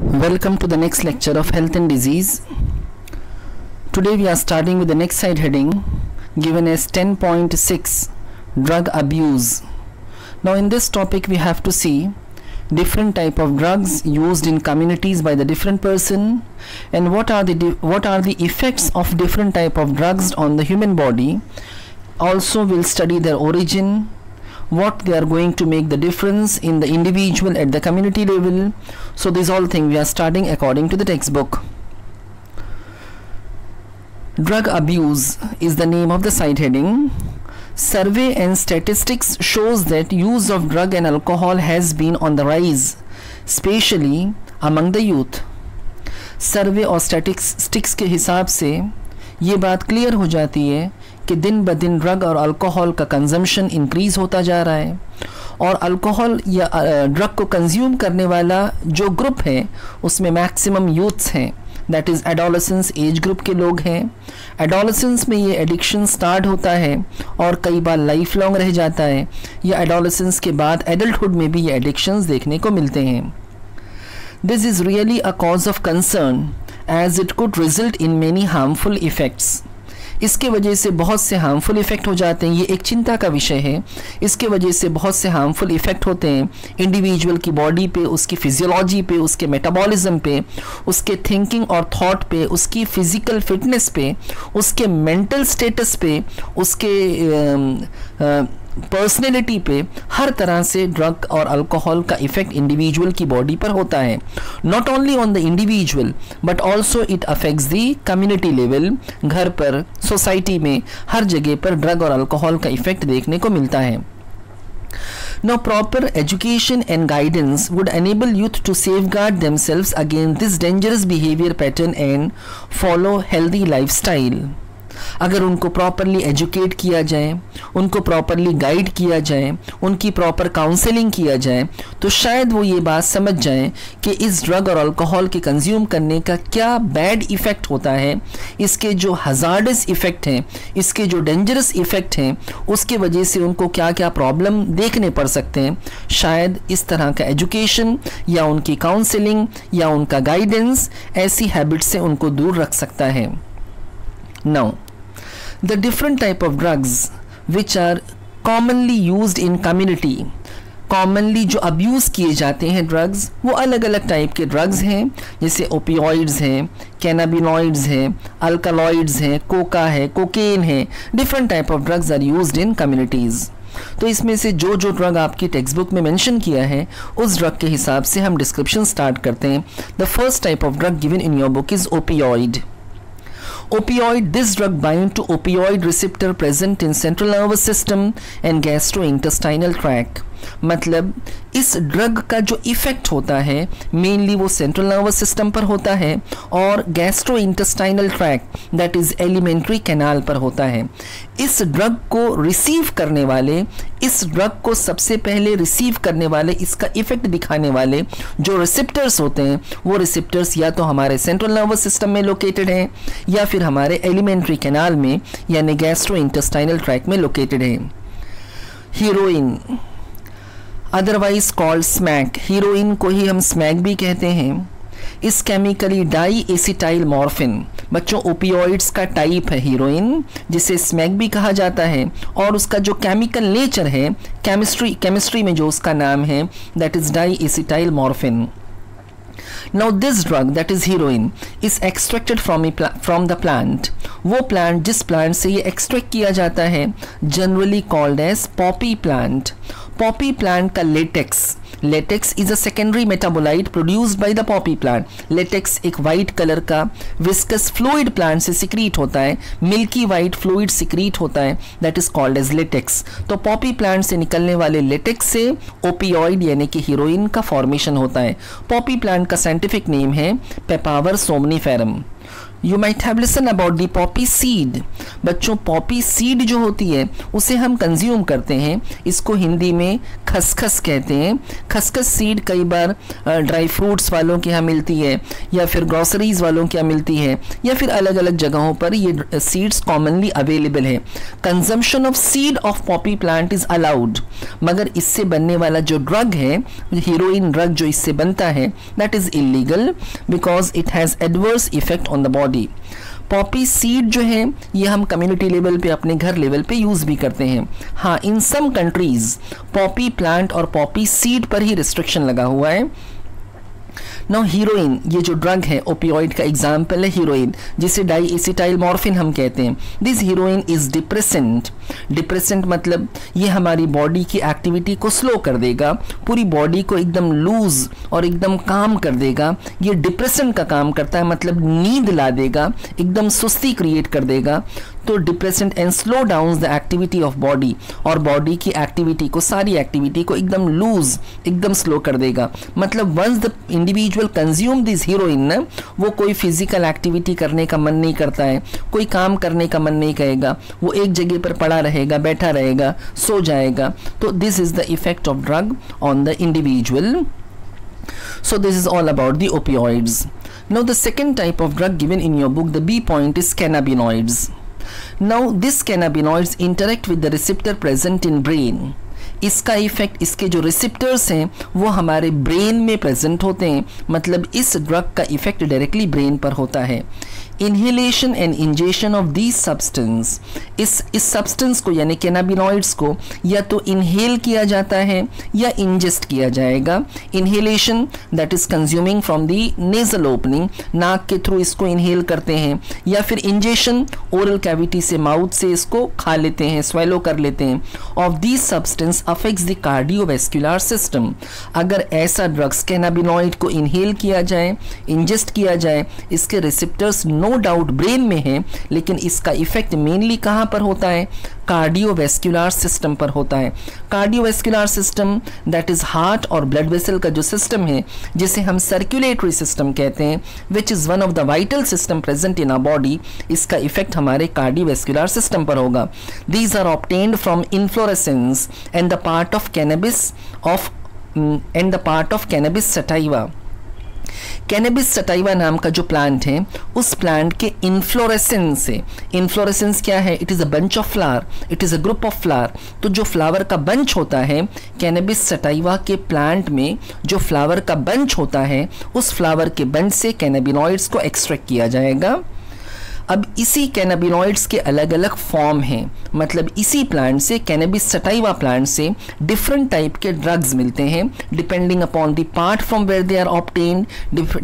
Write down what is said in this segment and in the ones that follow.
Welcome to the next lecture of health and disease. Today we are starting with the next side heading given as 10.6 drug abuse. Now in this topic we have to see different type of drugs used in communities by the different person and what are the effects of different type of drugs on the human body. Also we'll study their origin, what they are going to make the difference in the individual at the community level. So these all things we are starting according to the textbook. Drug abuse is the name of the side heading. Survey and statistics shows that use of drug and alcohol has been on the rise, especially among the youth. सर्वे और statistics के हिसाब से ये बात clear हो जाती है कि दिन ब दिन ड्रग और अल्कोहल का कंजम्पशन इंक्रीज़ होता जा रहा है और अल्कोहल या ड्रग को कंज्यूम करने वाला जो ग्रुप है उसमें मैक्सिमम यूथ्स हैं, that is adolescence age group के लोग हैं. एडोलेसेंस में ये एडिक्शन स्टार्ट होता है और कई बार लाइफ लॉन्ग रह जाता है या एडोलेसेंस के बाद एडल्टहुड में भी ये एडिक्शंस देखने को मिलते हैं. This is really a cause of concern as it could result in many harmful effects. इसके वजह से बहुत से हार्मफुल इफ़ेक्ट हो जाते हैं. ये एक चिंता का विषय है. इसके वजह से बहुत से हार्मफुल इफ़ेक्ट होते हैं इंडिविजुअल की बॉडी पे, उसकी फिजियोलॉजी पे, उसके मेटाबॉलिज्म पे, उसके थिंकिंग और थॉट पे, उसकी फ़िज़िकल फिटनेस पे, उसके मेंटल स्टेटस पे, उसके पर्सनैलिटी पे. हर तरह से ड्रग और अल्कोहल का इफ़ेक्ट इंडिविजुअल की बॉडी पर होता है. Not only on the individual but also it affects the community level. घर पर, सोसाइटी में, हर जगह पर ड्रग और अल्कोहल का इफ़ेक्ट देखने को मिलता है. Now proper education and guidance would enable youth to safeguard themselves against this dangerous behavior pattern and follow healthy lifestyle. अगर उनको प्रॉपरली एजुकेट किया जाए, उनको प्रॉपरली गाइड किया जाए, उनकी प्रॉपर काउंसलिंग किया जाए तो शायद वो ये बात समझ जाएं कि इस ड्रग और अल्कोहल के कंज्यूम करने का क्या बैड इफ़ेक्ट होता है, इसके जो हज़ार्डस इफ़ेक्ट हैं, इसके जो डेंजरस इफ़ेक्ट हैं, उसके वजह से उनको क्या क्या प्रॉब्लम देखने पड़ सकते हैं. शायद इस तरह का एजुकेशन या उनकी काउंसलिंग या उनका गाइडेंस ऐसी हैबिट से उनको दूर रख सकता है. Now, the different type of drugs which are commonly used in community, commonly जो अब्यूज़ किए जाते हैं ड्रग्स, वो अलग अलग टाइप के ड्रग्स हैं. जैसे ओपियोइड्स हैं, कैनाबिनॉइड्स हैं, अल्कलॉइड्स हैं, कोका है, कोकेन है. Different type of drugs are used in communities. तो इसमें से जो जो ड्रग आपकी टेक्स्ट बुक में मेंशन किया है उस ड्रग के हिसाब से हम डिस्क्रिप्शन स्टार्ट करते हैं. The first type of drug given in your book is opioid. Opioid, this drug binds to opioid receptor present in central nervous system and gastrointestinal tract. मतलब इस ड्रग का जो इफ़ेक्ट होता है मेनली वो central nervous system पर होता है और gastro intestinal tract that is alimentary canal पर होता है. इस ड्रग को रिसीव करने वाले, इस ड्रग को सबसे पहले रिसीव करने वाले, इसका इफ़ेक्ट दिखाने वाले जो रिसेप्टर्स होते हैं वो रिसेप्टर्स या तो हमारे सेंट्रल नर्वस सिस्टम में लोकेटेड हैं या फिर हमारे एलिमेंट्री कैनाल में यानी गैस्ट्रो इंटेस्टाइनल ट्रैक्ट में लोकेटेड हैं. Heroine otherwise called smack, heroine को ही हम स्मैक भी कहते हैं. इस केमिकली डाई एसिटाइल मॉर्फिन, बच्चों ओपियोइड्स का टाइप है हीरोइन जिसे स्मैक भी कहा जाता है और उसका जो केमिकल नेचर है केमिस्ट्री में जो उसका नाम है that is diacetylmorphine. Now this drug that is heroin is extracted from the plant. वो प्लांट जिस प्लांट से ये एक्सट्रैक्ट किया जाता है generally called as poppy plant. Poppy plant का latex is a secondary metabolite produced by the poppy plant. Latex एक white colour का विस्कस फ्लूइड प्लांट से सिक्रीट होता है, मिल्की वाइट फ्लूइड सिक्रीट होता है that is called as latex. तो poppy plant से निकलने वाले लेटेक्स से ओपियोइड यानी कि हीरोइन का फॉर्मेशन होता है. पॉपी प्लांट का साइंटिफिक नेम है पेपावर somniferum. You might have listened about the poppy seed. बच्चों poppy seed जो होती है उसे हम कंज्यूम करते हैं, इसको हिंदी में खसखस कहते हैं। खसखस सीड कई बार ड्राई फ्रूट्स वालों के यहाँ मिलती है या फिर ग्रोसरीज वालों के यहाँ मिलती है या फिर अलग अलग जगहों पर ये सीड्स कॉमनली अवेलेबल है। Consumption of seed of Poppy plant is allowed, मगर इससे बनने वाला जो ड्रग है, हीरोइन ड्रग जो इससे बनता है, that is illegal because it has adverse effect on the body. Poppy seed जो है ये हम कम्युनिटी लेवल पे, अपने घर लेवल पे यूज़ भी करते हैं। हाँ, इन सम कंट्रीज पॉपी प्लांट और पॉपी सीड पर ही रिस्ट्रिक्शन लगा हुआ है। नाउ हीरोइन, ये जो ड्रग है ओपियोइड का एग्जाम्पल है हीरोइन, जिसे डाईएसिटाइल मॉर्फिन हम कहते हैं। This heroine is depressant. Depressant मतलब ये हमारी बॉडी की एक्टिविटी को स्लो कर देगा, पूरी बॉडी को एकदम लूज और एकदम काम कर देगा। ये डिप्रेसेंट का काम करता है, मतलब नींद ला देगा, एकदम सुस्ती क्रिएट कर देगा। तो depressant and slow down the activity of body, और बॉडी की एक्टिविटी को, सारी एक्टिविटी को एकदम लूज, एकदम स्लो कर देगा। मतलब once the individual consume this heroin ना, वो कोई फिजिकल एक्टिविटी करने का मन नहीं करता है, कोई काम करने का मन नहीं करेगा, वो एक जगह पर पड़ा रहेगा, बैठा रहेगा, सो जाएगा। तो this is the effect of drug on the individual. So this is all about the opioids. Now the second type of drug given in your book, the B point, is cannabinoids. Now these cannabinoids interact with the receptor present in brain. इसका effect, इसके जो receptors हैं वो हमारे brain में present होते हैं, मतलब इस ड्रग का इफेक्ट डायरेक्टली ब्रेन पर होता है। Inhalation and ingestion of these substance, इस सब्सटेंस को यानी कैनाबिनॉइड्स को या तो इनहेल किया जाता है या इंजेस्ट किया जाएगा। Inhalation that is consuming from the nasal opening, नाक के थ्रू इसको इनहेल करते हैं, या फिर इंजेशन ओरल कैविटी से, माउथ से इसको खा लेते हैं, स्वेलो कर लेते हैं। Of these substance affects the cardiovascular system. अगर ऐसा ड्रग्स कैनाबिनॉइड को इनहेल किया जाए, इंजेस्ट किया जाए, इसके रिसेप्टर्स नो डाउट ब्रेन में है, लेकिन इसका इफेक्ट मेनली कहाँ पर होता है? कार्डियोवैस्कुलर सिस्टम पर होता है। Cardiovascular system that is heart और ब्लड वेसल का जो सिस्टम है, जिसे हम सर्कुलेटरी सिस्टम कहते हैं, which is one of the vital system present in our body, इसका इफेक्ट हमारे कार्डियोवैस्कुलर सिस्टम पर होगा। These are obtained from inflorescence and the part of cannabis sativa. Cannabis sativa नाम का जो प्लांट है, उस प्लांट के इन्फ्लोरेसेंस से, इन्फ्लोरेसेंस क्या है? It is a bunch of flower, it is a group of flower. तो जो फ्लावर का बंच होता है, कैनबिस सटाइवा के प्लांट में जो फ्लावर का बंच होता है, उस फ्लावर के बंच से कैनाबिनॉइड्स को एक्सट्रैक्ट किया जाएगा। अब इसी कैनाबिनॉइड्स के अलग अलग फॉर्म हैं, मतलब इसी प्लांट से, कैनबिस सटाइवा प्लांट से डिफरेंट टाइप के ड्रग्स मिलते हैं, depending upon the part from where they are obtained,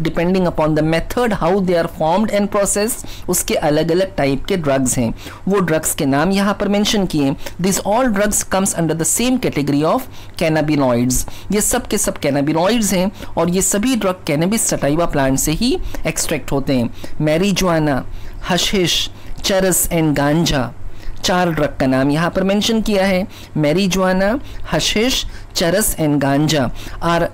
depending upon the method how they are formed and process, उसके अलग अलग टाइप के ड्रग्स हैं। वो ड्रग्स के नाम यहाँ पर मेंशन किए। This all drugs comes under the same category of cannabinoids. ये सब के सब कैनाबिनॉइड्स हैं और ये सभी ड्रग कैनबिस सटाइवा प्लांट से ही एक्सट्रैक्ट होते हैं। मैरिजुआना, हशिश, चरस एंड गांजा, 4 ड्रग का नाम यहाँ पर मेंशन किया है। Marijuana, हशिश, charas and ganja are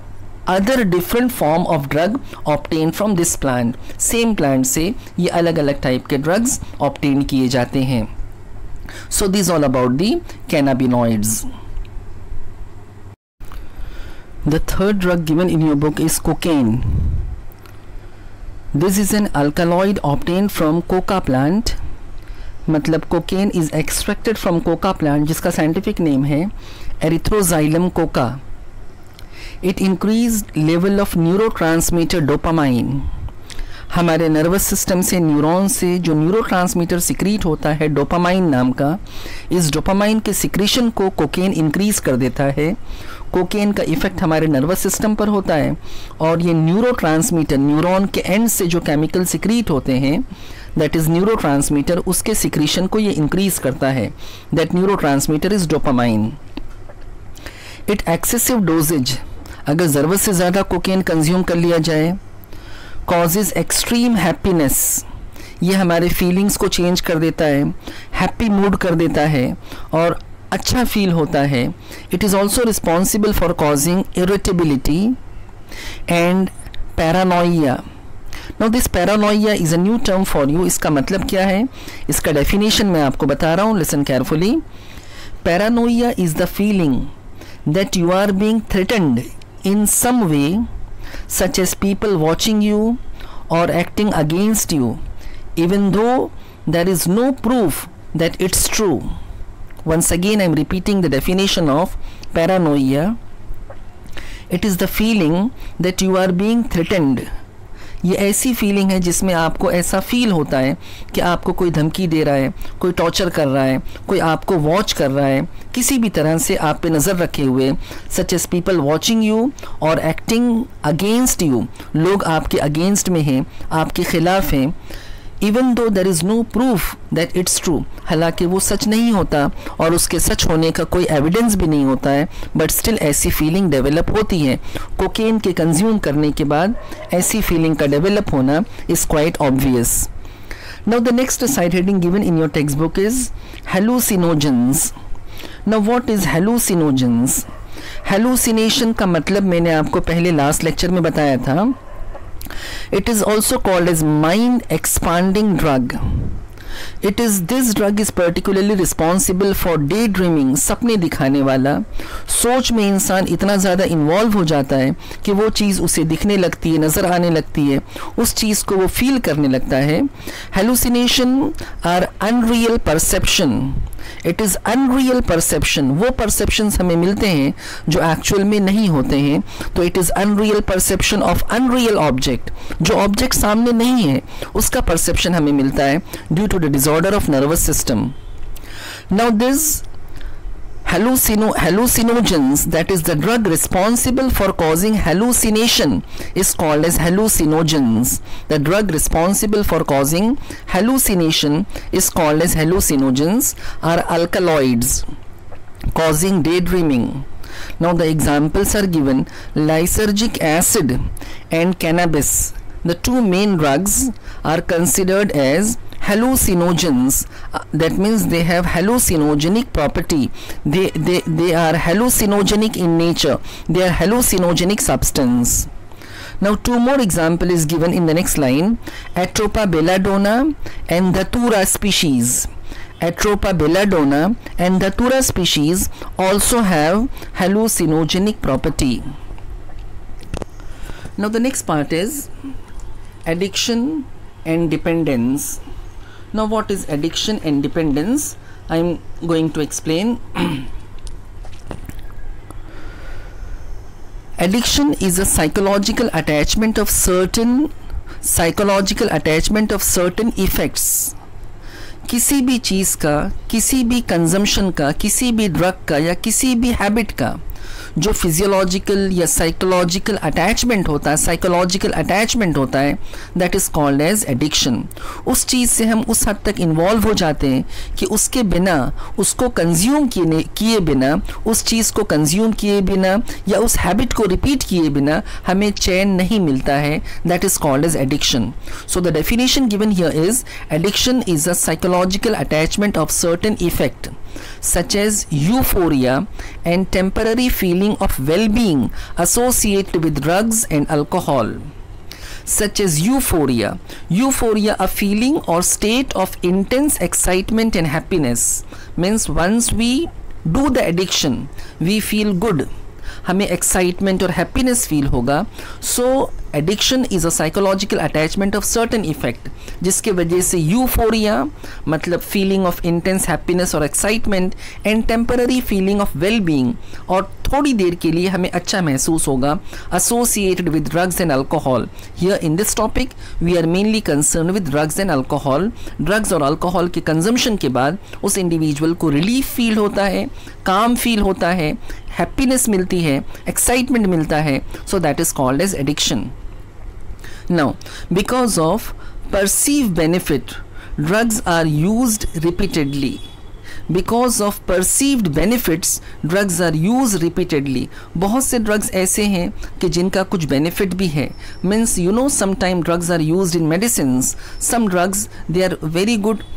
other different form of drug obtain from this plant. Same plant से ये अलग अलग टाइप के ड्रग्स ऑब्टेन किए जाते हैं। सो this all about the cannabinoids. The third drug given in your book is cocaine. This is an alkaloid obtained from coca plant. मतलब cocaine is extracted from Coca plant, जिसका scientific name है Erythroxylum Coca. It increase level of neurotransmitter dopamine. हमारे nervous system से, neuron से जो neurotransmitter secrete होता है dopamine नाम का, इस डोपामाइन के सिक्रीशन को कोकेन इंक्रीज कर देता है. कोकेन का इफेक्ट हमारे नर्वस सिस्टम पर होता है और ये न्यूरोट्रांसमीटर, न्यूरॉन के एंड से जो केमिकल सिक्रीट होते हैं, दैट इज़ न्यूरोट्रांसमीटर, उसके सिक्रीशन को ये इंक्रीज करता है. That neurotransmitter is dopamine. It excessive doses, अगर ज़रूरत से ज़्यादा कोकेन कंज्यूम कर लिया जाए, कॉजेज एक्सट्रीम हैप्पीनेस, ये हमारे फीलिंग्स को चेंज कर देता है, हैप्पी मूड कर देता है और अच्छा फील होता है. It is also responsible for causing irritability and paranoia. Now this paranoia is a new term for you. इसका मतलब क्या है, इसका डेफिनेशन मैं आपको बता रहा हूँ, listen carefully. Paranoia is the feeling that you are being threatened in some way, such as people watching you or acting against you, even though there is no proof that it's true. Once again, I am repeating the definition of paranoia. It is the feeling that you are being threatened. ये ऐसी feeling है जिसमें आपको ऐसा feel होता है कि आपको कोई धमकी दे रहा है, कोई टॉर्चर कर रहा है, कोई आपको वॉच कर रहा है, किसी भी तरह से आप पे नज़र रखे हुए, such as people watching you और एक्टिंग अगेंस्ट यू. लोग आपके अगेंस्ट में हैं, आपके ख़िलाफ़ हैं. Even though there is no proof that it's true, हालांकि वो सच नहीं होता और उसके सच होने का कोई एविडेंस भी नहीं होता है, बट स्टिल ऐसी फीलिंग डेवलप होती है. कोकेन के कंज्यूम करने के बाद ऐसी फीलिंग का डेवलप होना is quite obvious. Now the next side heading given in your textbook is hallucinogens. Now what is hallucinogens? Hallucination का मतलब मैंने आपको पहले लास्ट लेक्चर में बताया था. It is also called as mind expanding drug. This drug is particularly responsible for daydreaming, सपने दिखाने वाला. सोच में इंसान इतना ज़्यादा इन्वॉल्व हो जाता है कि वो चीज़ उसे दिखने लगती है, नज़र आने लगती है, उस चीज़ को वो फील करने लगता है. Hallucination are unreal perception. It is unreal perception. वो परसेप्शंस हमें मिलते हैं जो एक्चुअल में नहीं होते हैं. तो it is unreal perception of unreal object. जो ऑब्जेक्ट सामने नहीं है उसका परसेप्शन हमें मिलता है due to the disorder of nervous system. Now this hallucinogens, that is the drug responsible for causing hallucination, is called as hallucinogens. The drug responsible for causing hallucination is called as hallucinogens, are alkaloids causing daydreaming. Now the examples are given: lysergic acid and cannabis. The two main drugs are considered as hallucinogens. That means they have hallucinogenic property. They are hallucinogenic in nature. They are hallucinogenic substance. Now two more example is given in the next line: Atropa belladonna and Datura species. Atropa belladonna and Datura species also have hallucinogenic property. Now the next part is addiction and dependence. Now what is addiction and dependence? I am going to explain. Addiction is a psychological attachment of certain effects. किसी भी चीज़ का, किसी भी consumption का, किसी भी drug का या किसी भी हैबिट का जो फिजियोलॉजिकल या साइकोलॉजिकल अटैचमेंट होता है, that is called as addiction. उस चीज़ से हम उस हद तक इन्वॉल्व हो जाते हैं कि उसके बिना, उसको कंज्यूम किए बिना, उस चीज़ को कंज्यूम किए बिना या उस हैबिट को रिपीट किए बिना हमें चैन नहीं मिलता है. That is called as addiction. So the definition given here is addiction is a psychological attachment of certain effect such as euphoria and temporary feeling of well-being associated with drugs and alcohol. Such as euphoria, a feeling or state of intense excitement and happiness, means once we do the addiction we feel good, हमें excitement और happiness feel होगा. So addiction is a psychological attachment of certain effect, जिसके वजह से euphoria मतलब feeling of intense happiness और excitement and temporary feeling of well being, और थोड़ी देर के लिए हमें अच्छा महसूस होगा, associated with drugs and alcohol. Here in this topic we are mainly concern with drugs and alcohol. Drugs और अल्कोहल के कंजम्पशन के बाद उस इंडिविजुअल को रिलीफ फील होता है, काम फील होता है, हैप्पीनेस मिलती है, एक्साइटमेंट मिलता है. So that is called as addiction. Now because of perceived benefit, drugs are used repeatedly. Because of perceived benefits, drugs are used repeatedly. बहुत से drugs ऐसे हैं कि जिनका कुछ benefit भी है. Means you know sometime drugs are used in medicines. Some drugs they are very good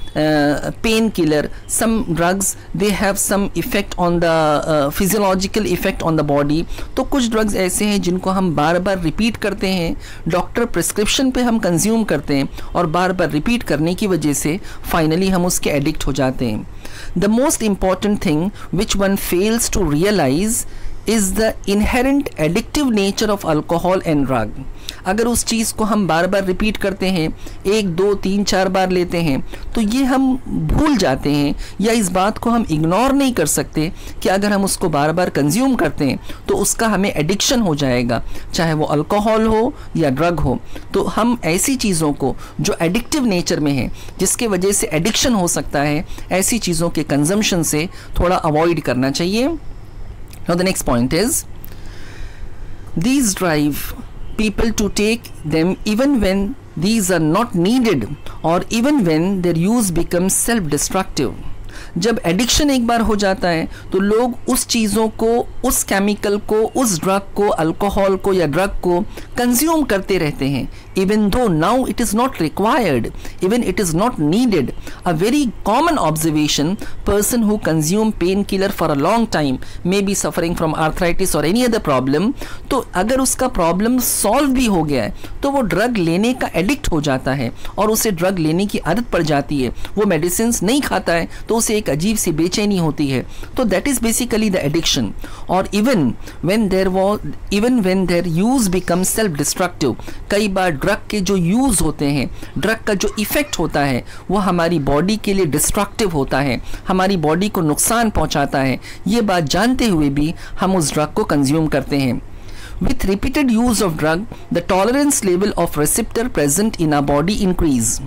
painkiller, some drugs they have some effect on the physiological effect on the body. तो कुछ drugs ऐसे हैं जिनको हम बार बार repeat करते हैं, doctor prescription पे हम कंज्यूम करते हैं और बार बार रिपीट करने की वजह से फाइनली हम उसके एडिक्ट हो जाते हैं. The most important thing which one fails to realize is the inherent addictive nature of alcohol and drug. अगर उस चीज़ को हम बार बार रिपीट करते हैं, 1, 2, 3, 4 बार लेते हैं, तो ये हम भूल जाते हैं या इस बात को हम इग्नोर नहीं कर सकते कि अगर हम उसको बार बार कंज्यूम करते हैं तो उसका हमें एडिक्शन हो जाएगा, चाहे वो अल्कोहल हो या ड्रग हो. तो हम ऐसी चीज़ों को जो एडिक्टिव नेचर में है, जिसके वजह से एडिक्शन हो सकता है, ऐसी चीज़ों के कंजम्पशन से थोड़ा अवॉइड करना चाहिए. Now the next point is, these drive people to take them even when these are not needed or even when their use becomes self-destructive. जब एडिक्शन एक बार हो जाता है तो लोग उस चीज़ों को, उस केमिकल को, उस ड्रग को, अल्कोहल को या ड्रग को कंज्यूम करते रहते हैं, even though now it is not required, even it is not needed. A very common observation, person who consume painkiller for a long time may be suffering from arthritis or any other problem. तो अगर उसका problem solve भी हो गया है तो वो drug लेने का एडिक्ट हो जाता है और उसे ड्रग लेने की आदत पड़ जाती है, वो मेडिसिन नहीं खाता है तो उसे एक अजीब सी बेचैनी होती है. तो that is basically the addiction. और even when their use become self destructive, कई बार ड्रग के जो यूज़ होते हैं, ड्रग का जो इफ़ेक्ट होता है वो हमारी बॉडी के लिए डिस्ट्रक्टिव होता है, हमारी बॉडी को नुकसान पहुंचाता है. ये बात जानते हुए भी हम उस ड्रग को कंज्यूम करते हैं. With repeated use of drug, the tolerance level of receptor present in our body increase.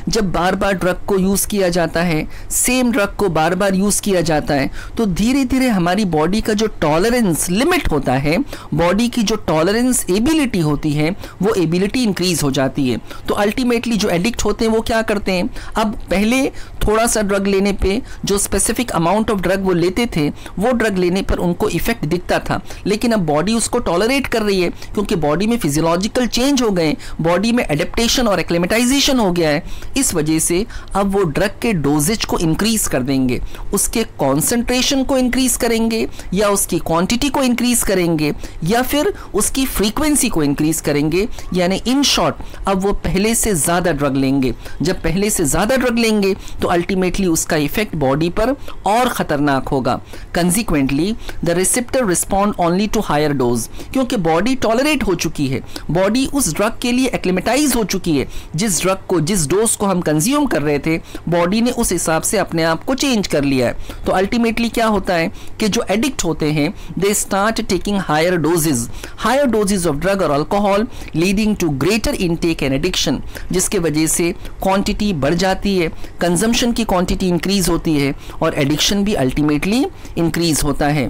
जब बार बार ड्रग को यूज़ किया जाता है, सेम ड्रग को बार बार यूज़ किया जाता है, तो धीरे धीरे हमारी बॉडी का जो टॉलरेंस लिमिट होता है, बॉडी की जो टॉलरेंस एबिलिटी होती है, वो एबिलिटी इंक्रीज़ हो जाती है. तो अल्टीमेटली जो एडिक्ट होते हैं वो क्या करते हैं, अब पहले थोड़ा सा ड्रग लेने पे जो स्पेसिफिक अमाउंट ऑफ ड्रग वो लेते थे, वो ड्रग लेने पर उनको इफेक्ट दिखता था, लेकिन अब बॉडी उसको टॉलरेट कर रही है क्योंकि बॉडी में फिजियोलॉजिकल चेंज हो गए, बॉडी में एडेप्टेशन और एक्लेमेटाइजेशन हो गया है. इस वजह से अब वो ड्रग के डोजेज को इंक्रीज कर देंगे, उसके कॉन्सेंट्रेशन को इंक्रीज करेंगे या उसकी क्वांटिटी को इंक्रीज करेंगे या फिर उसकी फ्रीक्वेंसी को इंक्रीज करेंगे. यानी इन शॉर्ट अब वो पहले से ज़्यादा ड्रग लेंगे. जब पहले से ज़्यादा ड्रग लेंगे तो अल्टीमेटली उसका इफेक्ट बॉडी पर और ख़तरनाक होगा. Consequently the receptor respond only to higher dose, क्योंकि बॉडी टॉलरेट हो चुकी है, बॉडी उस ड्रग के लिए एक्लेमेटाइज हो चुकी है. जिस ड्रग को, जिस डोज को हम कंज्यूम कर रहे थे, बॉडी ने उस हिसाब से अपने आप को चेंज कर लिया है. तो अल्टीमेटली क्या होता है कि जो एडिक्ट होते हैं, they start taking higher doses of drug और alcohol, leading to greater intake and addiction, जिसके वजह से क्वांटिटी बढ़ जाती है, कंजम्पशन की क्वांटिटी इंक्रीज होती है और एडिक्शन भी अल्टीमेटली इंक्रीज होता है.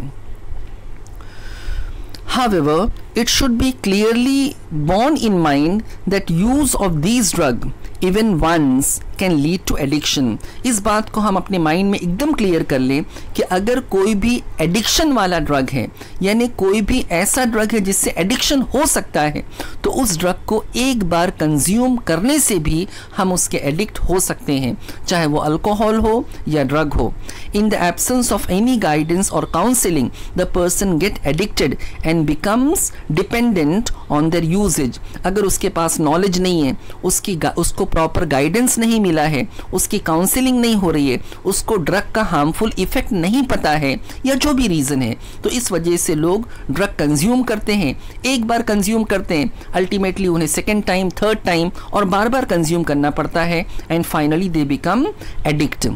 However, it should be clearly borne in mind that use of these drugs, even once, can lead to addiction. इस बात को हम अपने माइंड में एकदम क्लियर कर लें कि अगर कोई भी एडिक्शन वाला ड्रग है, यानी कोई भी ऐसा ड्रग है जिससे एडिक्शन हो सकता है, तो उस ड्रग को एक बार कंज्यूम करने से भी हम उसके एडिक्ट हो सकते हैं, चाहे वो अल्कोहल हो या ड्रग हो. In the absence of any guidance or counseling, the person get addicted and becomes dependent on their usage. अगर उसके पास नॉलेज नहीं है, उसको प्रॉपर गाइडेंस नहीं मिला है, उसकी काउंसलिंग नहीं हो रही है, उसको ड्रग का हार्मफुल इफेक्ट नहीं पता है या जो भी रीज़न है, तो इस वजह से लोग ड्रग कंज्यूम करते हैं. एक बार कंज्यूम करते हैं, अल्टीमेटली उन्हें सेकेंड टाइम, थर्ड टाइम और बार बार कंज्यूम करना पड़ता है and finally they become addict.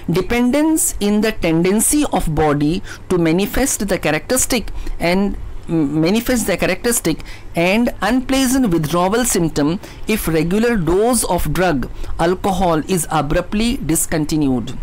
Dependence in the tendency of body to manifest the characteristic and unpleasant withdrawal symptom if regular dose of drug alcohol is abruptly discontinued.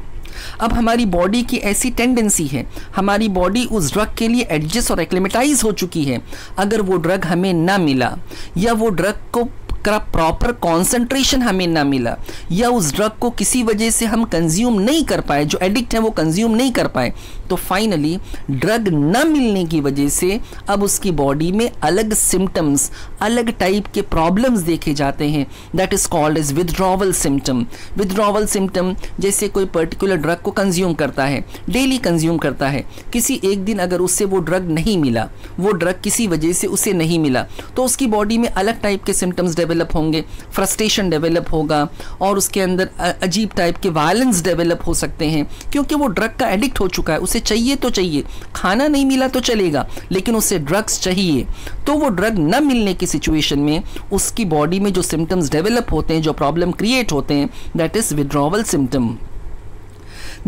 अब हमारी body की ऐसी tendency है, हमारी body उस drug के लिए adjust और एक्लेमेटाइज हो चुकी है. अगर वो ड्रग हमें ना मिला या वो ड्रग को का प्रॉपर कॉन्सेंट्रेशन हमें ना मिला, या उस ड्रग को किसी वजह से हम कंज्यूम नहीं कर पाए, जो एडिक्ट है वो कंज्यूम नहीं कर पाए, तो फाइनली ड्रग न मिलने की वजह से अब उसकी बॉडी में अलग सिम्टम्स, अलग टाइप के प्रॉब्लम्स देखे जाते हैं. That is called as withdrawal symptom. Withdrawal symptom जैसे कोई पर्टिकुलर ड्रग को कंज्यूम करता है, डेली कंज्यूम करता है, किसी एक दिन अगर उससे वो ड्रग नहीं मिला, वो ड्रग किसी वजह से उसे नहीं मिला, तो उसकी बॉडी में अलग टाइप के सिम्टम्स डेवलप होंगे, फ्रस्ट्रेशन डेवलप होगा और उसके अंदर अजीब टाइप के वायलेंस डेवलप हो सकते हैं, क्योंकि वो ड्रग का एडिक्ट हो चुका है. उसे चाहिए तो चाहिए, खाना नहीं मिला तो चलेगा, लेकिन उसे ड्रग्स चाहिए. तो वो ड्रग न मिलने की सिचुएशन में उसकी बॉडी में जो सिम्टम्स डेवलप होते हैं, जो प्रॉब्लम क्रिएट होते हैं, that is withdrawal symptom.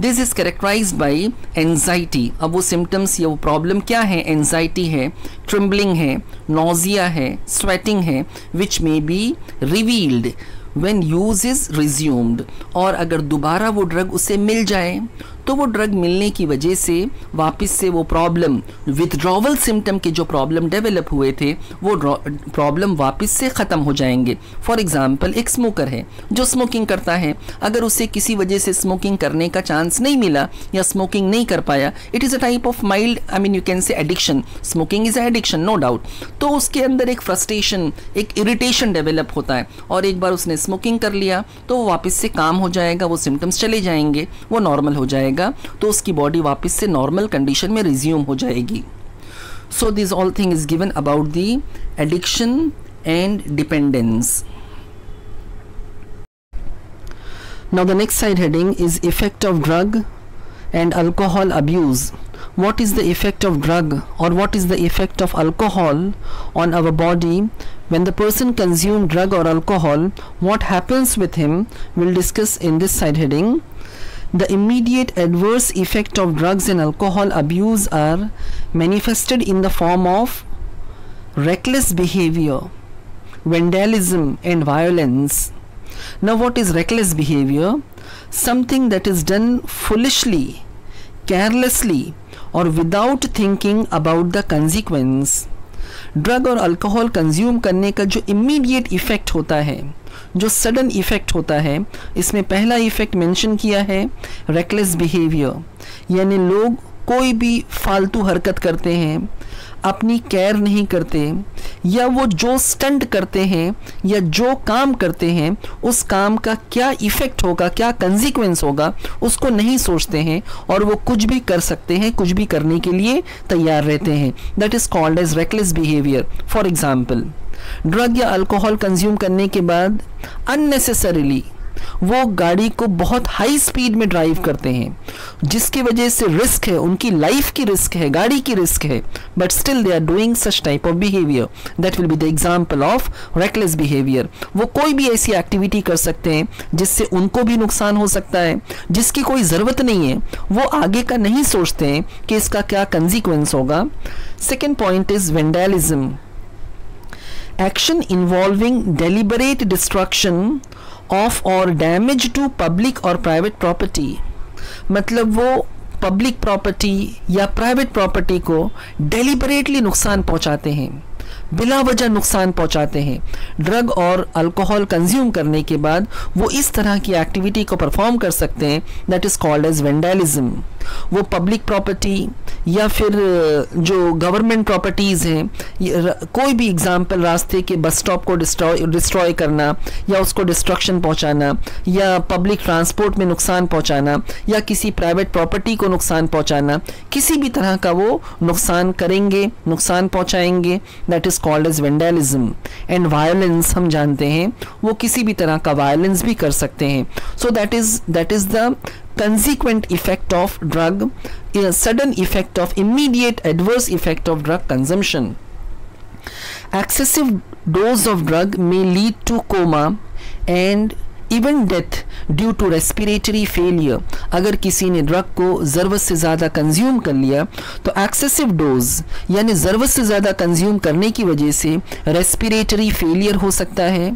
This is characterised by anxiety. अब वो सिम्टम्स या वो प्रॉब्लम क्या है? एंजाइटी है, ट्रिम्बलिंग है, नोजिया है, स्वेटिंग है, which may be revealed when use is resumed. और अगर दोबारा वो ड्रग उसे मिल जाए तो वो ड्रग मिलने की वजह से वापस से वो प्रॉब्लम, विथड्रॉवल सिम्टम के जो प्रॉब्लम डेवलप हुए थे, वो प्रॉब्लम वापस से ख़त्म हो जाएंगे. फॉर एग्जांपल, एक स्मोकर है जो स्मोकिंग करता है, अगर उसे किसी वजह से स्मोकिंग करने का चांस नहीं मिला या स्मोकिंग नहीं कर पाया, it is a type of mild, I mean you can say addiction. Smoking is addiction, no doubt. तो उसके अंदर एक फ्रस्ट्रेशन, एक इरिटेशन डेवलप होता है, और एक बार उसने स्मोकिंग कर लिया तो वो वापस से काम हो जाएगा, वो सिम्टम्स चले जाएंगे, वो नॉर्मल हो जाएगा, तो उसकी बॉडी वापस से नॉर्मल कंडीशन में रिज्यूम हो जाएगी. सो this all thing is given about the addiction and dependence. Now the next side heading is effect of drug and alcohol abuse. What is the effect of drug or what is the effect of alcohol on our body? When the person consumes drug or alcohol, what happens with him? We'll discuss in this side heading. The immediate adverse effect of drugs and alcohol abuse are manifested in the form of reckless behavior, vandalism and violence. Now what is reckless behavior? Something that is done foolishly, carelessly or without thinking about the consequence. Drug और alcohol consume करने का जो immediate effect होता है, जो sudden effect होता है, इसमें पहला इफ़ेक्ट मेंशन किया है रेकलेस बिहेवियर, यानी लोग कोई भी फालतू हरकत करते हैं, अपनी केयर नहीं करते, या वो जो स्टंट करते हैं या जो काम करते हैं उस काम का क्या इफ़ेक्ट होगा, क्या कंसिक्वेंस होगा, उसको नहीं सोचते हैं और वो कुछ भी कर सकते हैं, कुछ भी करने के लिए तैयार रहते हैं. That is called as reckless behaviour. For example, drug या अल्कोहल कंज्यूम करने के बाद अननेसेसरीली वो गाड़ी को बहुत हाई स्पीड में ड्राइव करते हैं, जिसकी वजह से रिस्क है, उनकी लाइफ की रिस्क है, गाड़ी की रिस्क है, but still they are doing such type of behaviour. That will be the example of reckless behaviour. वो कोई भी ऐसी एक्टिविटी कर सकते हैं जिससे उनको भी नुकसान हो सकता है, जिसकी कोई ज़रूरत नहीं है, वो आगे का नहीं सोचते हैं कि इसका क्या कंसिक्वेंस होगा. Second point is vandalism. Action involving deliberate destruction of or damage to public or private property. मतलब वो पब्लिक प्रॉपर्टी या प्राइवेट प्रॉपर्टी को डेलिबरेटली नुकसान पहुंचाते हैं, बिला वजह नुकसान पहुंचाते हैं. ड्रग और अल्कोहल कंज्यूम करने के बाद वो इस तरह की एक्टिविटी को परफॉर्म कर सकते हैं. That is called as vandalism. वो पब्लिक प्रॉपर्टी या फिर जो गवर्नमेंट प्रॉपर्टीज़ हैं, कोई भी एग्जांपल, रास्ते के बस स्टॉप को डिस्ट्रॉय करना या उसको डिस्ट्रक्शन पहुंचाना, या पब्लिक ट्रांसपोर्ट में नुकसान पहुंचाना, या किसी प्राइवेट प्रॉपर्टी को नुकसान पहुंचाना, किसी भी तरह का वो नुकसान करेंगे, नुकसान पहुंचाएंगे. That is called as vandalism. And violence, हम जानते हैं वो किसी भी तरह का वायलेंस भी कर सकते हैं. So that is the consequent effect of drug, a sudden effect of immediate adverse effect of drug consumption. Excessive dose of drug may lead to coma and even death due to respiratory failure. अगर किसी ने drug को ज़रूरत से ज़्यादा consume कर लिया तो एक्सेसिव डोज यानी ज़रूरत से ज़्यादा कंज्यूम करने की वजह से रेस्पिरेटरी फेलियर हो सकता है,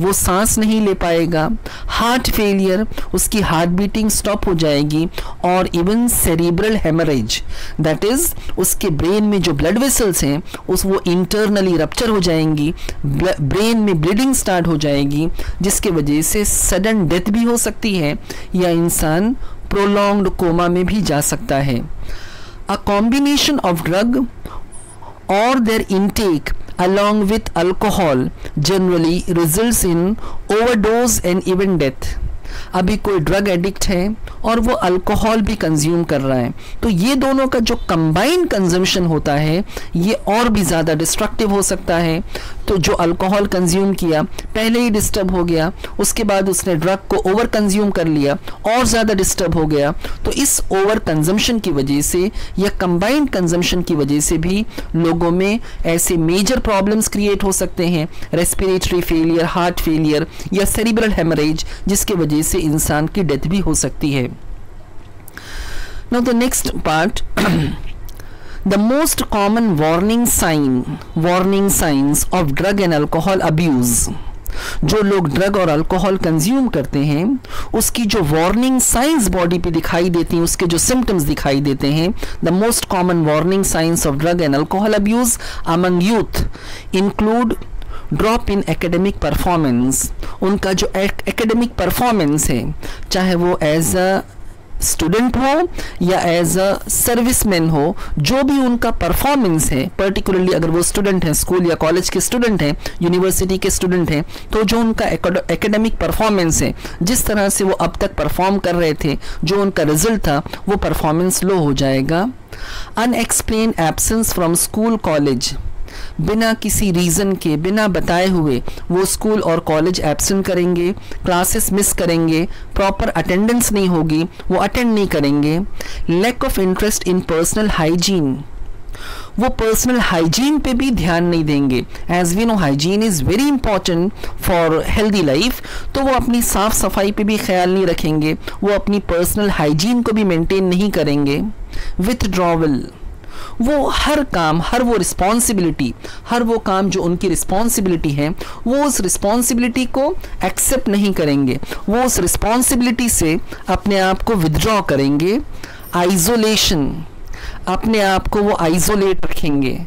वो सांस नहीं ले पाएगा, हार्ट फेलियर, उसकी हार्ट बीटिंग स्टॉप हो जाएगी और even cerebral haemorrhage, that is उसके ब्रेन में जो ब्लड वेसल्स हैं वो इंटरनली रप्चर हो जाएंगी, ब्रेन में ब्लीडिंग स्टार्ट हो जाएगी, जिसके वजह से सडन डेथ भी हो सकती है या इंसान प्रोलॉन्ग्ड कोमा में भी जा सकता है। अ कॉम्बिनेशन ऑफ ड्रग और their intake along with alcohol generally results in overdose and even death। अभी कोई ड्रग एडिक्ट है और वो अल्कोहल भी कंज्यूम कर रहा है, तो ये दोनों का जो कंबाइंड कंजम्पशन होता है ये और भी ज़्यादा डिस्ट्रक्टिव हो सकता है। तो जो अल्कोहल कंज्यूम किया पहले ही डिस्टर्ब हो गया, उसके बाद उसने ड्रग को ओवर कंज्यूम कर लिया और ज़्यादा डिस्टर्ब हो गया, तो इस ओवर कंजम्पशन की वजह से या कंबाइंड कंजम्पशन की वजह से भी लोगों में ऐसे मेजर प्रॉब्लम्स क्रिएट हो सकते हैं, रेस्पिरेटरी फेलियर, हार्ट फेलियर या सेरिब्रल हेमरेज, जिसके वजह से इंसान की डेथ भी हो सकती है। Now the next part, the most common warning science of drug and alcohol abuse. जो लोग ड्रग और अल्कोहल कंज्यूम करते हैं उसकी जो वार्निंग साइंस बॉडी पे दिखाई देती हैं, उसके जो सिम्टम्स दिखाई देते हैं, the most common warning science of drug and alcohol abuse among youth include drop in academic performance. उनका जो एकेडमिक परफॉर्मेंस है, चाहे वो एज अ स्टूडेंट हो या एज अ सर्विसमैन हो, जो भी उनका परफॉर्मेंस है, पर्टिकुलरली अगर वो स्टूडेंट हैं, स्कूल या कॉलेज के स्टूडेंट हैं, यूनिवर्सिटी के स्टूडेंट हैं, तो जो उनका एकेडमिक परफॉर्मेंस है, जिस तरह से वो अब तक परफॉर्म कर रहे थे, जो उनका रिजल्ट था, वो परफॉर्मेंस लो हो जाएगा। Unexplained absence from school college, बिना किसी रीज़न के, बिना बताए हुए वो स्कूल और कॉलेज एब्सेंट करेंगे, क्लासेस मिस करेंगे, प्रॉपर अटेंडेंस नहीं होगी, वो अटेंड नहीं करेंगे। Lack of interest in personal hygiene, वो पर्सनल हाइजीन पे भी ध्यान नहीं देंगे। As we know hygiene is very important for healthy life, तो वो अपनी साफ़ सफाई पे भी ख्याल नहीं रखेंगे, वो अपनी पर्सनल हाइजीन को भी मेंटेन नहीं करेंगे। विथड्रॉवल, वो हर काम, हर वो रिस्पॉन्सिबिलिटी, हर वो काम जो उनकी रिस्पॉन्सिबिलिटी है, वो उस रिस्पॉन्सिबिलिटी को एक्सेप्ट नहीं करेंगे, वो उस रिस्पॉन्सिबिलिटी से अपने आप को विदड्रॉ करेंगे। आइसोलेशन, अपने आप को वो आइसोलेट रखेंगे,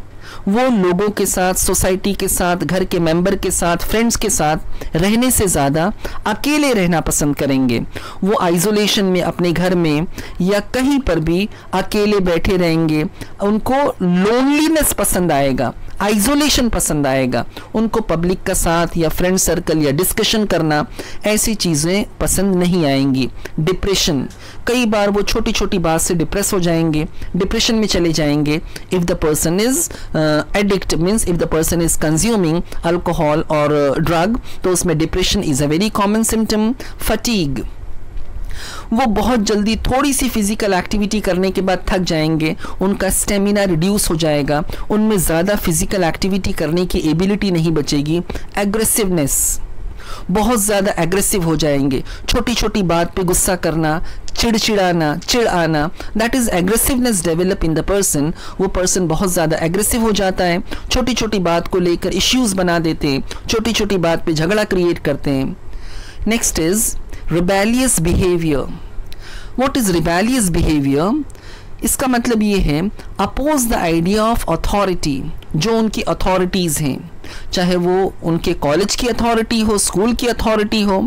वो लोगों के साथ, सोसाइटी के साथ, घर के मेंबर के साथ, फ्रेंड्स के साथ रहने से ज़्यादा अकेले रहना पसंद करेंगे। वो आइसोलेशन में अपने घर में या कहीं पर भी अकेले बैठे रहेंगे, उनको लोनलीनेस पसंद आएगा, आइसोलेशन पसंद आएगा, उनको पब्लिक का साथ या फ्रेंड सर्कल या डिस्कशन करना, ऐसी चीज़ें पसंद नहीं आएंगी। डिप्रेशन, कई बार वो छोटी छोटी बात से डिप्रेस हो जाएंगे, डिप्रेशन में चले जाएंगे। If the person is addict, means if the person is consuming alcohol और ड्रग, तो उसमें depression is a very common symptom. Fatigue, वो बहुत जल्दी थोड़ी सी फिजिकल एक्टिविटी करने के बाद थक जाएंगे, उनका स्टेमिना रिड्यूस हो जाएगा, उनमें ज़्यादा फिजिकल एक्टिविटी करने की एबिलिटी नहीं बचेगी। एग्रेसिवनेस, बहुत ज़्यादा एग्रेसिव हो जाएंगे, छोटी छोटी बात पे गुस्सा करना, चिड़चिड़ाना, चिड़ आना, that is aggressiveness develop in the person. वो पर्सन बहुत ज़्यादा एग्रेसिव हो जाता है, छोटी छोटी बात को लेकर इश्यूज़ बना देते हैं, छोटी छोटी बात पे झगड़ा क्रिएट करते हैं। Next is rebellious behavior। what is rebellious behavior? इसका मतलब ये है oppose the idea of authority, जो उनकी अथॉरिटीज़ हैं, चाहे वो उनके कॉलेज की अथॉरिटी हो, स्कूल की अथॉरिटी हो,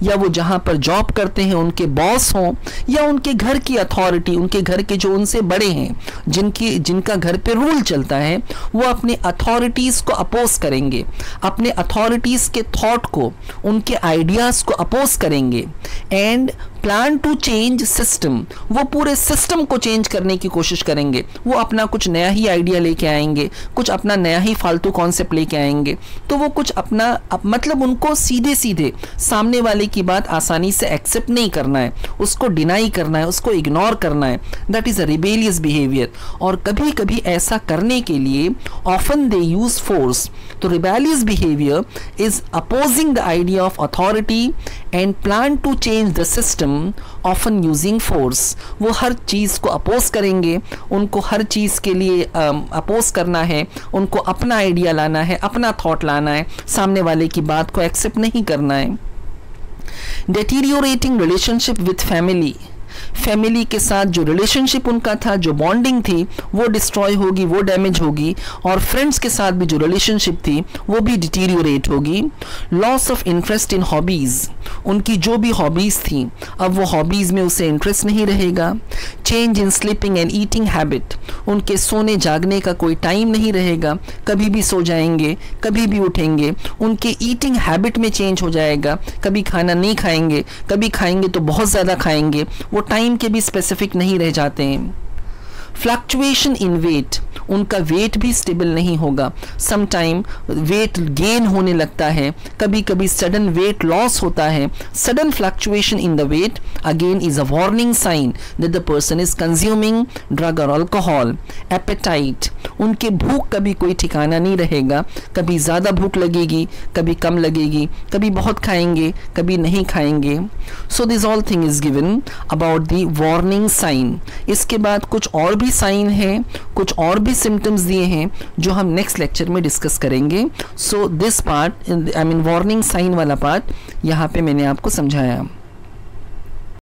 या वो जहाँ पर जॉब करते हैं उनके बॉस हों, या उनके घर की अथॉरिटी, उनके घर के जो उनसे बड़े हैं, जिनका घर पे रूल चलता है, वो अपने अथॉरिटीज़ को अपोज करेंगे, अपने अथॉरिटीज़ के थॉट को, उनके आइडियाज़ को अपोज करेंगे। And plan to change system, वो पूरे सिस्टम को चेंज करने की कोशिश करेंगे, वो अपना कुछ नया ही आइडिया लेके आएंगे, कुछ अपना नया ही फालतू कॉन्सेप्ट लेके आएंगे, तो वो कुछ अपना मतलब उनको सीधे सीधे सामने वाले की बात आसानी से एक्सेप्ट नहीं करना है, उसको डिनाई करना है, उसको इग्नोर करना है, that is a rebellious behaviour. और कभी कभी ऐसा करने के लिए ऑफन दे यूज फोर्स। तो rebellious behaviour is opposing the idea of authority and plan to change the system them, often using force. वो हर चीज़ को अपोज करेंगे, उनको हर चीज़ के लिए अपोज करना है, उनको अपना आइडिया लाना है, अपना थॉट लाना है, सामने वाले की बात को एक्सेप्ट नहीं करना है. Deteriorating relationship with family. Family के साथ जो रिलेशनशिप उनका था, जो बॉन्डिंग थी, वो डिस्ट्रॉय होगी, वो डैमेज होगी. और फ्रेंड्स के साथ भी जो रिलेशनशिप थी वो भी डिटीरियोरेट होगी. Loss of interest in hobbies. उनकी जो भी हॉबीज़ थी, अब वो हॉबीज़ में उसे इंटरेस्ट नहीं रहेगा. Change in sleeping and eating habit. उनके सोने जागने का कोई टाइम नहीं रहेगा, कभी भी सो जाएंगे, कभी भी उठेंगे. उनके ईटिंग हैबिट में चेंज हो जाएगा, कभी खाना नहीं खाएंगे, कभी खाएंगे तो बहुत ज़्यादा खाएंगे, वो टाइम के भी स्पेसिफिक नहीं रह जाते हैं. Fluctuation in weight. उनका वेट भी स्टेबल नहीं होगा. सम टाइम वेट गेन होने लगता है, कभी कभी सडन वेट लॉस होता है. Sudden fluctuation in the weight again is a warning sign that the person is consuming drug और अल्कोहल. एपेटाइट. उनके भूख का भी कोई ठिकाना नहीं रहेगा, कभी ज़्यादा भूख लगेगी, कभी कम लगेगी, कभी बहुत खाएंगे, कभी नहीं खाएंगे. So this all thing is given about the warning sign. इसके बाद कुछ और भी साइन है, कुछ और भी सिम्टम्स दिए हैं जो हम नेक्स्ट लेक्चर में डिस्कस करेंगे. So this part, I mean warning sign वाला पार्ट, यहाँ पे मैंने आपको समझाया.